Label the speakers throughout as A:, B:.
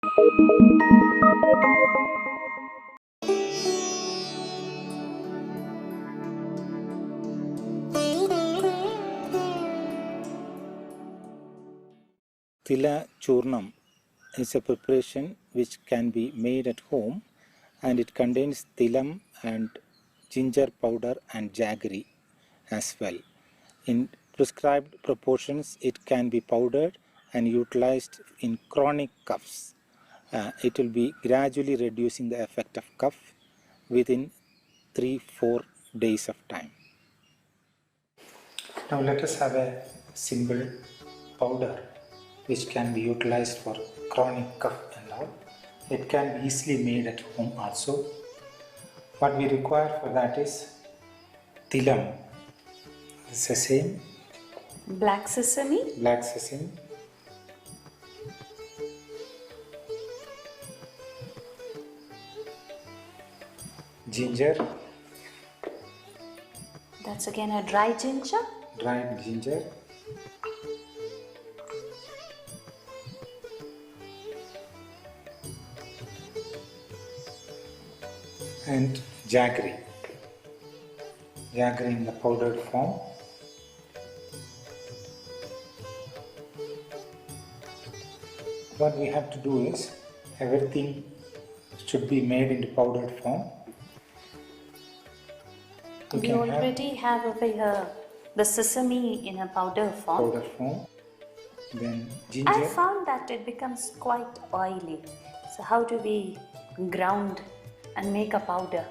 A: Tila Churnam is a preparation which can be made at home, and it contains tilam and ginger powder and jaggery as well. In prescribed proportions, it can be powdered and utilized in chronic coughs. It will be gradually reducing the effect of cough within 3-4 days of time. Now let us have a simple powder which can be utilized for chronic cough and all. It can be easily made at home also. What we require for that is tilam, sesame,
B: black sesame,
A: ginger,
B: that's again a dried ginger,
A: and jaggery in the powdered form. What we have to do is everything should be made into powdered form.
B: We already have over here the sesame in a powder form.
A: Then ginger.
B: I found that it becomes quite oily. So how do we ground and make a powder?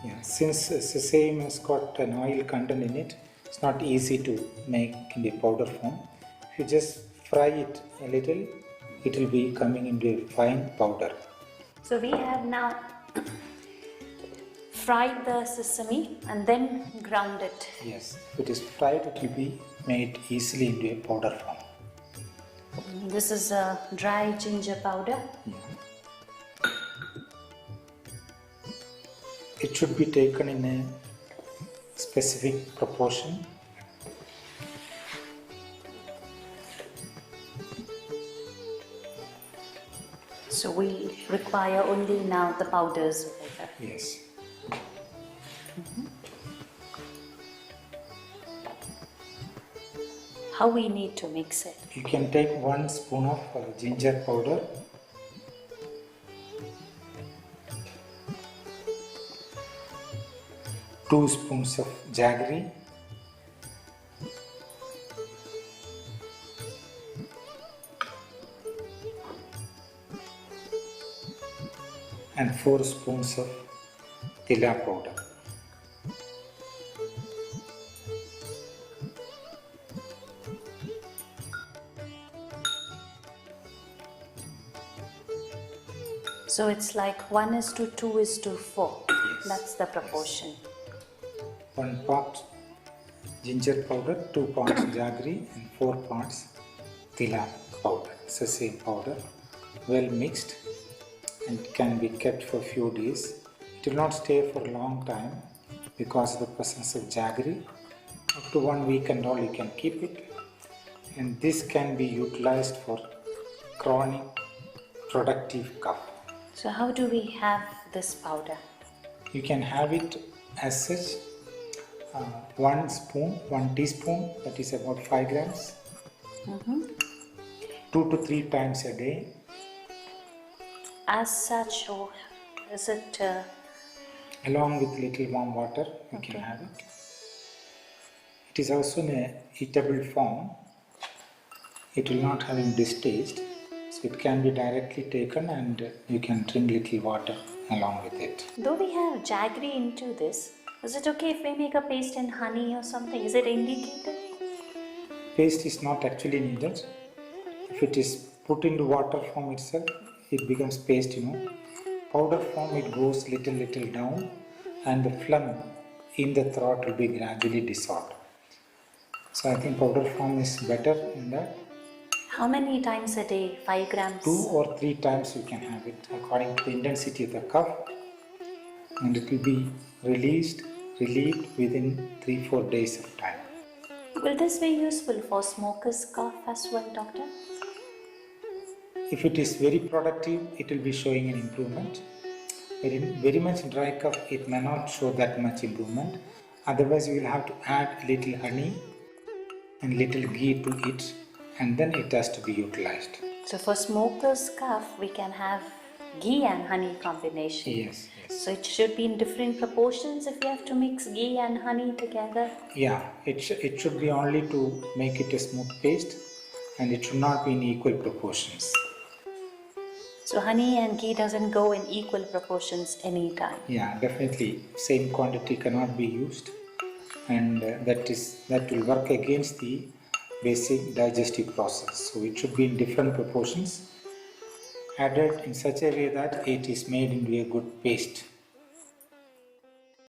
A: Yeah, since sesame has got an oil content in it, it's not easy to make in the powder form. If you just fry it a little, it will be coming into a fine powder.
B: So we have now fried the sesame and then ground it.
A: Yes, if it is fried, it will be made easily into a powder form.
B: This is a dry ginger powder.
A: Yeah. It should be taken in a specific proportion.
B: So we require only now the powders.
A: Yes.
B: How we need to mix it?
A: You can take 1 spoon of ginger powder, 2 spoons of jaggery, and 4 spoons of tila powder.
B: So it's like 1:2:4.
A: Yes.
B: That's the proportion.
A: Yes. 1 part ginger powder, 2 parts jaggery, and 4 parts tila powder, sesame powder, well mixed, and can be kept for a few days. It will not stay for a long time because of the presence of jaggery. Up to 1 week and all you can keep it, and this can be utilized for chronic productive cough.
B: So how do we have this powder?
A: You can have it as such, 1 teaspoon, that is about 5 grams, 2 to 3 times a day.
B: As such, or is it?
A: Along with little warm water, you can have it. It is also in a eatable form. It will not have any distaste, so it can be directly taken and you can drink little water along with it.
B: Though we have jaggery into this, is it okay if we make a paste in honey or something? Is it indicated?
A: Paste is not actually needed. If it is put into water form itself, it becomes paste, Powder form, it goes little down, and the phlegm in the throat will be gradually dissolved. So I think powder form is better in that.
B: How many times a day? 5 grams?
A: 2 or 3 times you can have it according to the intensity of the cough, and it will be relieved within 3-4 days of time.
B: Will this be useful for smokers' cough as well, doctor?
A: if it is very productive, it will be showing an improvement. Very much dry cough, it may not show that much improvement. Otherwise, you will have to add little honey and little ghee to it, and then it has to be utilized.
B: So for smoker's cough, we can have ghee and honey combination.
A: Yes, yes.
B: So it should be in different proportions if you have to mix ghee and honey together.
A: Yeah, it should be only to make it a smooth paste, and it should not be in equal proportions.
B: So honey and ghee doesn't go in equal proportions anytime.
A: Yeah, definitely same quantity cannot be used, and that will work against the basic digestive process. So it should be in different proportions, added in such a way that it is made into a good paste.